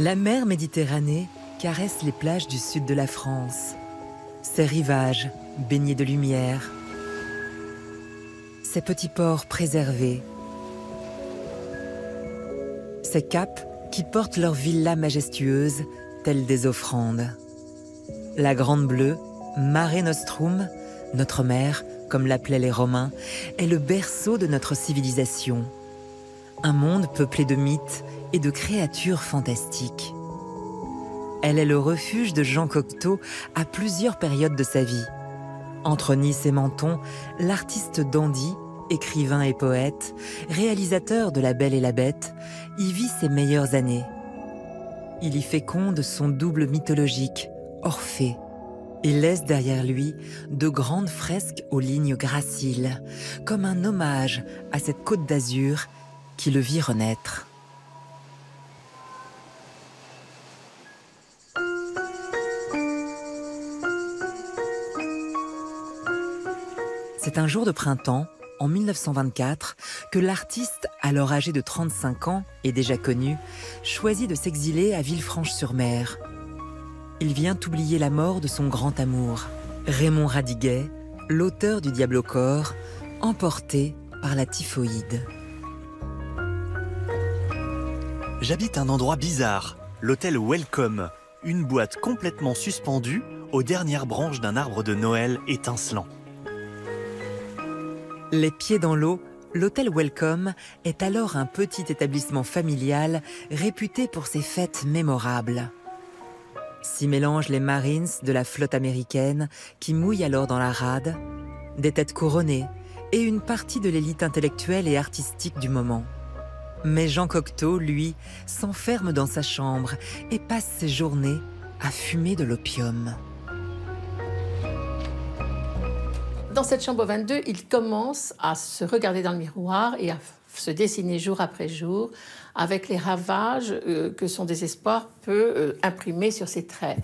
La mer Méditerranée caresse les plages du sud de la France. Ses rivages baignés de lumière. Ses petits ports préservés. Ses caps qui portent leurs villas majestueuses telles des offrandes. La Grande Bleue, Mare Nostrum, notre mer, comme l'appelaient les Romains, est le berceau de notre civilisation. Un monde peuplé de mythes et de créatures fantastiques. Elle est le refuge de Jean Cocteau à plusieurs périodes de sa vie. Entre Nice et Menton, l'artiste dandy, écrivain et poète, réalisateur de La Belle et la Bête, y vit ses meilleures années. Il y féconde son double mythologique, Orphée. Il laisse derrière lui de grandes fresques aux lignes graciles, comme un hommage à cette côte d'Azur qui le vit renaître. C'est un jour de printemps, en 1924, que l'artiste, alors âgé de 35 ans et déjà connu, choisit de s'exiler à Villefranche-sur-Mer. Il vient oublier la mort de son grand amour, Raymond Radiguet, l'auteur du Diable au corps, emporté par la typhoïde. J'habite un endroit bizarre, l'hôtel Welcome, une boîte complètement suspendue aux dernières branches d'un arbre de Noël étincelant. Les pieds dans l'eau, l'hôtel Welcome est alors un petit établissement familial réputé pour ses fêtes mémorables. S'y mélangent les Marines de la flotte américaine qui mouillent alors dans la rade, des têtes couronnées et une partie de l'élite intellectuelle et artistique du moment. Mais Jean Cocteau, lui, s'enferme dans sa chambre et passe ses journées à fumer de l'opium. Dans cette chambre 22, il commence à se regarder dans le miroir et à se dessiner jour après jour avec les ravages que son désespoir peut imprimer sur ses traits.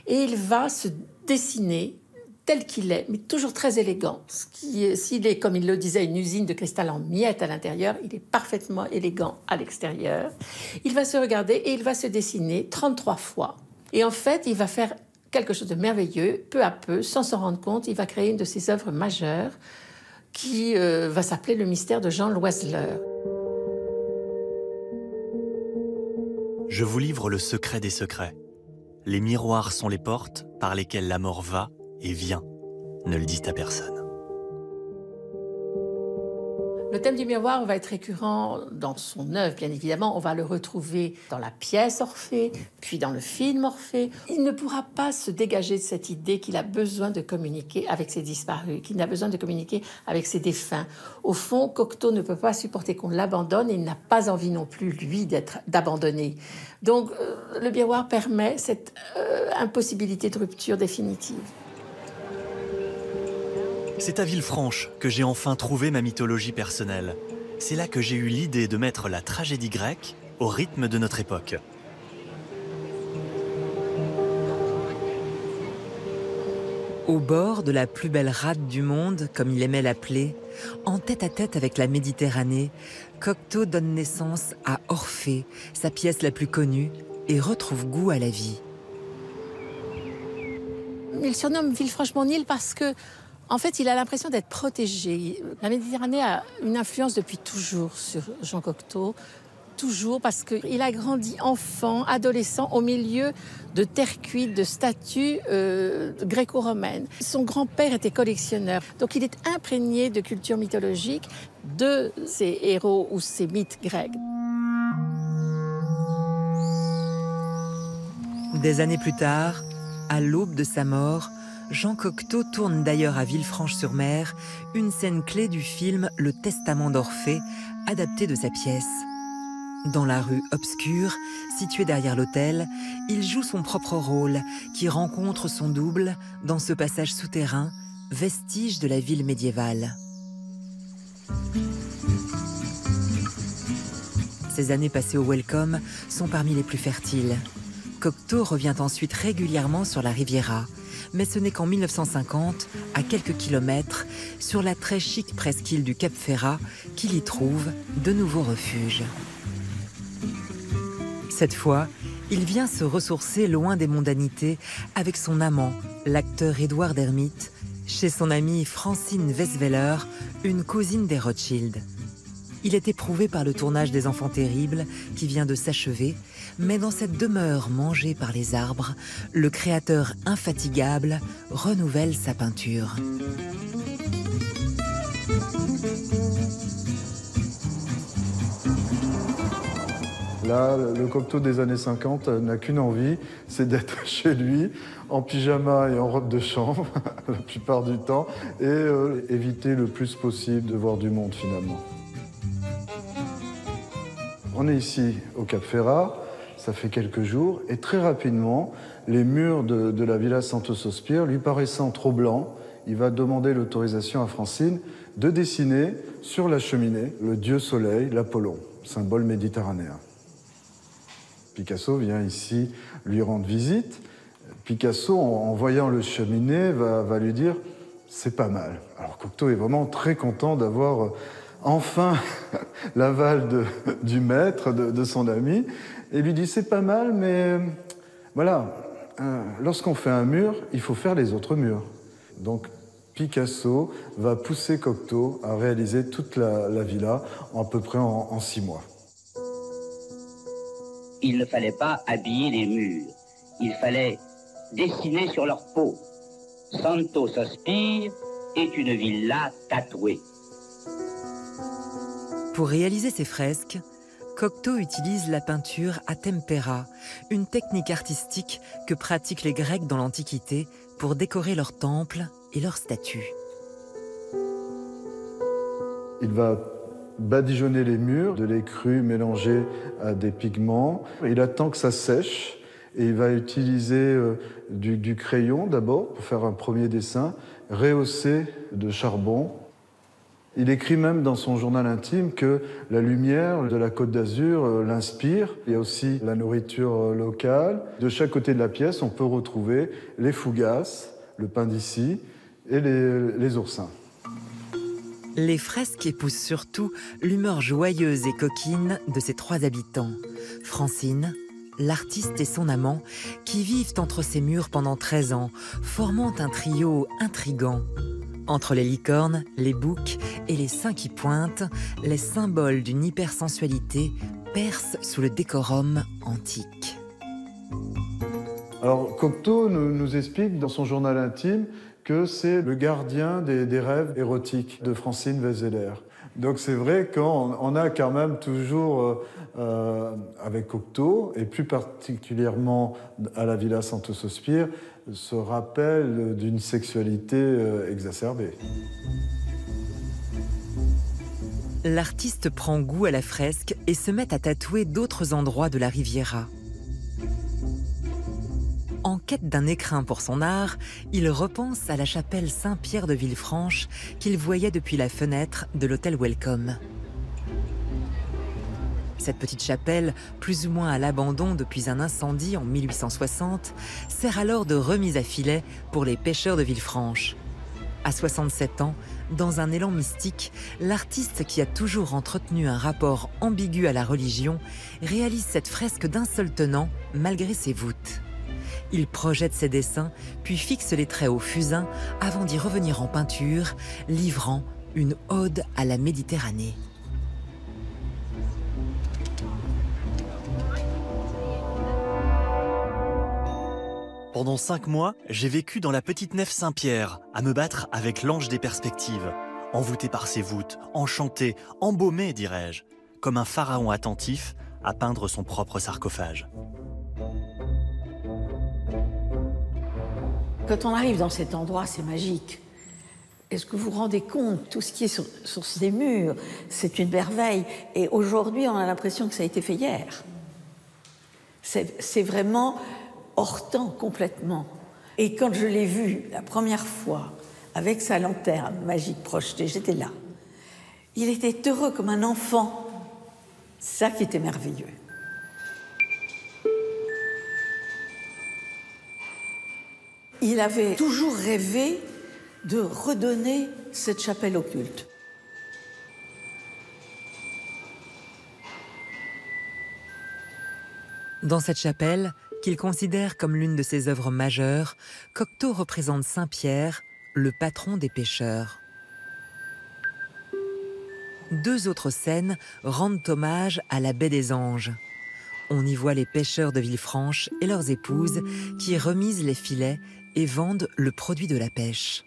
Et il va se dessiner tel qu'il est, mais toujours très élégant. S'il est, comme il le disait, une usine de cristal en miettes à l'intérieur, il est parfaitement élégant à l'extérieur. Il va se regarder et il va se dessiner 33 fois. Et en fait, il va faire quelque chose de merveilleux, peu à peu, sans s'en rendre compte, il va créer une de ses œuvres majeures qui va s'appeler Le mystère de Jean Loiseleur. Je vous livre le secret des secrets. Les miroirs sont les portes par lesquelles la mort va et vient. Ne le dites à personne. Le thème du miroir va être récurrent dans son œuvre, bien évidemment. On va le retrouver dans la pièce Orphée, puis dans le film Orphée. Il ne pourra pas se dégager de cette idée qu'il a besoin de communiquer avec ses disparus, qu'il a besoin de communiquer avec ses défunts. Au fond, Cocteau ne peut pas supporter qu'on l'abandonne et il n'a pas envie non plus, lui, d'abandonner. Donc, le miroir permet cette impossibilité de rupture définitive. C'est à Villefranche que j'ai enfin trouvé ma mythologie personnelle. C'est là que j'ai eu l'idée de mettre la tragédie grecque au rythme de notre époque. Au bord de la plus belle rade du monde, comme il aimait l'appeler, en tête-à-tête avec la Méditerranée, Cocteau donne naissance à Orphée, sa pièce la plus connue, et retrouve goût à la vie. Il surnomme Villefranche-mon-Île parce que en fait, il a l'impression d'être protégé. La Méditerranée a une influence depuis toujours sur Jean Cocteau, toujours parce qu'il a grandi enfant, adolescent, au milieu de terre cuite, de statues gréco-romaines. Son grand-père était collectionneur, donc il est imprégné de culture mythologique, de ces héros ou ces mythes grecs. Des années plus tard, à l'aube de sa mort, Jean Cocteau tourne d'ailleurs à Villefranche-sur-Mer une scène clé du film Le Testament d'Orphée, adapté de sa pièce. Dans la rue obscure, située derrière l'hôtel, il joue son propre rôle, qui rencontre son double dans ce passage souterrain, vestige de la ville médiévale. Ces années passées au Welcome sont parmi les plus fertiles. Cocteau revient ensuite régulièrement sur la Riviera, mais ce n'est qu'en 1950, à quelques kilomètres, sur la très chic presqu'île du Cap Ferrat, qu'il y trouve de nouveaux refuges. Cette fois, il vient se ressourcer loin des mondanités avec son amant, l'acteur Édouard Dermite, chez son amie Francine Weisweller, une cousine des Rothschild. Il est éprouvé par le tournage des Enfants terribles qui vient de s'achever, mais dans cette demeure mangée par les arbres, le créateur infatigable renouvelle sa peinture. Là, le Cocteau des années 50 n'a qu'une envie, c'est d'être chez lui, en pyjama et en robe de chambre, la plupart du temps, et éviter le plus possible de voir du monde, finalement. On est ici au Cap Ferrat, ça fait quelques jours, et très rapidement, les murs de la Villa Santo Sospir lui paraissant trop blancs, il va demander l'autorisation à Francine de dessiner sur la cheminée le dieu soleil, l'Apollon, symbole méditerranéen. Picasso vient ici lui rendre visite. Picasso, en voyant le cheminée, va lui dire « c'est pas mal ». Alors Cocteau est vraiment très content d'avoir enfin l'aval du maître, de son ami, et lui dit « c'est pas mal, mais voilà, lorsqu'on fait un mur, il faut faire les autres murs ». Donc Picasso va pousser Cocteau à réaliser toute la villa à peu près en 6 mois. Il ne fallait pas habiller les murs, il fallait dessiner sur leur peau. Santo Sospir est une villa tatouée. Pour réaliser ces fresques, Cocteau utilise la peinture à tempera, une technique artistique que pratiquent les Grecs dans l'Antiquité pour décorer leurs temples et leurs statues. Il va badigeonner les murs de lait cru mélangé à des pigments. Il attend que ça sèche et il va utiliser du crayon d'abord pour faire un premier dessin, rehaussé de charbon. Il écrit même dans son journal intime que la lumière de la Côte d'Azur l'inspire. Il y a aussi la nourriture locale. De chaque côté de la pièce, on peut retrouver les fougasses, le pain d'ici et les oursins. Les fresques épousent surtout l'humeur joyeuse et coquine de ses 3 habitants, Francine, l'artiste et son amant, qui vivent entre ces murs pendant 13 ans, formant un trio intrigant. Entre les licornes, les boucs et les seins qui pointent, les symboles d'une hypersensualité percent sous le décorum antique. Alors Cocteau nous explique dans son journal intime que c'est le gardien des rêves érotiques de Francine Weisweller. Donc c'est vrai qu'on a quand même toujours, avec Cocteau, et plus particulièrement à la Villa Santo Sospir, ce rappel d'une sexualité exacerbée. L'artiste prend goût à la fresque et se met à tatouer d'autres endroits de la Riviera. En quête d'un écrin pour son art, il repense à la chapelle Saint-Pierre de Villefranche qu'il voyait depuis la fenêtre de l'hôtel Welcome. Cette petite chapelle, plus ou moins à l'abandon depuis un incendie en 1860, sert alors de remise à filet pour les pêcheurs de Villefranche. À 67 ans, dans un élan mystique, l'artiste qui a toujours entretenu un rapport ambigu à la religion réalise cette fresque d'un seul tenant, malgré ses voûtes. Il projette ses dessins, puis fixe les traits au fusain avant d'y revenir en peinture, livrant une ode à la Méditerranée. Pendant 5 mois, j'ai vécu dans la petite nef Saint-Pierre, à me battre avec l'ange des perspectives, envoûté par ses voûtes, enchanté, embaumé, dirais-je, comme un pharaon attentif à peindre son propre sarcophage. Quand on arrive dans cet endroit, c'est magique. Est-ce que vous vous rendez compte, tout ce qui est sur ces murs, c'est une merveille. Et aujourd'hui, on a l'impression que ça a été fait hier. C'est vraiment hors temps, complètement. Et quand je l'ai vu la première fois, avec sa lanterne magique projetée, j'étais là. Il était heureux comme un enfant. C'est ça qui était merveilleux. Il avait toujours rêvé de redonner cette chapelle au culte. Dans cette chapelle, qu'il considère comme l'une de ses œuvres majeures, Cocteau représente Saint Pierre, le patron des pêcheurs. Deux autres scènes rendent hommage à la baie des Anges. On y voit les pêcheurs de Villefranche et leurs épouses qui remisent les filets et vendent le produit de la pêche.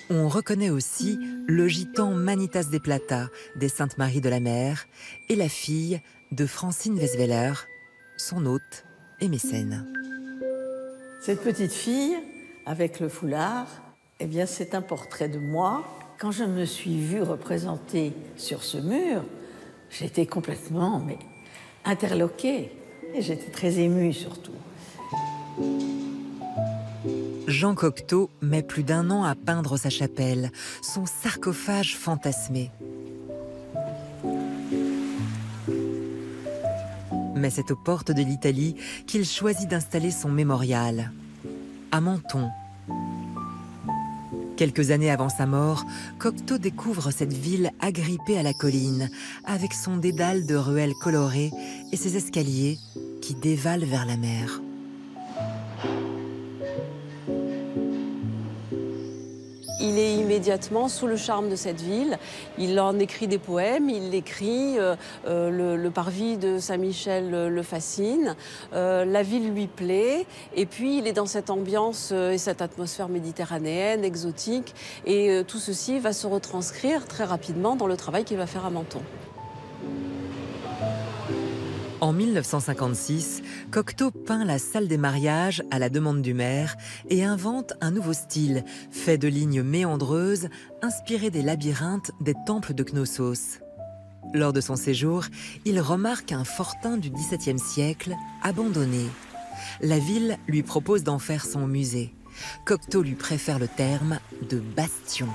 On reconnaît aussi le gitan Manitas de Plata des Saintes Maries de la Mer et la fille de Francine Weisweller, son hôte et mécène. Cette petite fille, avec le foulard, eh bien, c'est un portrait de moi. Quand je me suis vue représentée sur ce mur, j'étais complètement interloquée. Et j'étais très émue surtout. Jean Cocteau met plus d'1 an à peindre sa chapelle, son sarcophage fantasmé. Mais c'est aux portes de l'Italie qu'il choisit d'installer son mémorial, à Menton. Quelques années avant sa mort, Cocteau découvre cette ville agrippée à la colline, avec son dédale de ruelles colorées et ses escaliers qui dévalent vers la mer. Il est immédiatement sous le charme de cette ville. Il en écrit des poèmes, il l'écrit, le parvis de Saint-Michel le fascine, la ville lui plaît, et puis il est dans cette ambiance et cette atmosphère méditerranéenne, exotique, et tout ceci va se retranscrire très rapidement dans le travail qu'il va faire à Menton. En 1956, Cocteau peint la salle des mariages à la demande du maire et invente un nouveau style, fait de lignes méandreuses, inspiré des labyrinthes des temples de Knossos. Lors de son séjour, il remarque un fortin du XVIIe siècle, abandonné. La ville lui propose d'en faire son musée. Cocteau lui préfère le terme de bastion.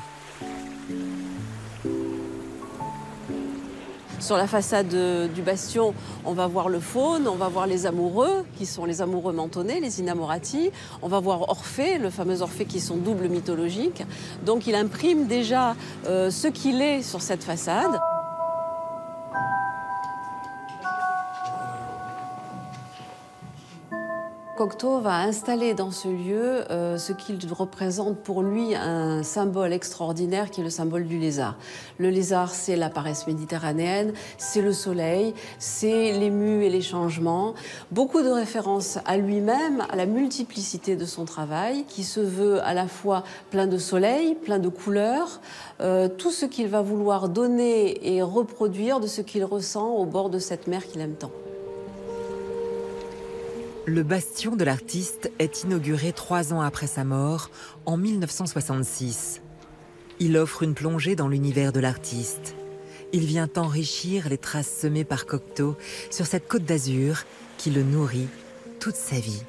Sur la façade du bastion, on va voir le faune, on va voir les amoureux, qui sont les amoureux mentonnais, les innamorati. On va voir Orphée, le fameux Orphée qui est son double mythologique. Donc il imprime déjà ce qu'il est sur cette façade. Cocteau va installer dans ce lieu ce qu'il représente pour lui un symbole extraordinaire qui est le symbole du lézard. Le lézard, c'est la paresse méditerranéenne, c'est le soleil, c'est les mues et les changements. Beaucoup de références à lui-même, à la multiplicité de son travail, qui se veut à la fois plein de soleil, plein de couleurs, tout ce qu'il va vouloir donner et reproduire de ce qu'il ressent au bord de cette mer qu'il aime tant. Le bastion de l'artiste est inauguré 3 ans après sa mort, en 1966. Il offre une plongée dans l'univers de l'artiste. Il vient enrichir les traces semées par Cocteau sur cette côte d'Azur qui le nourrit toute sa vie.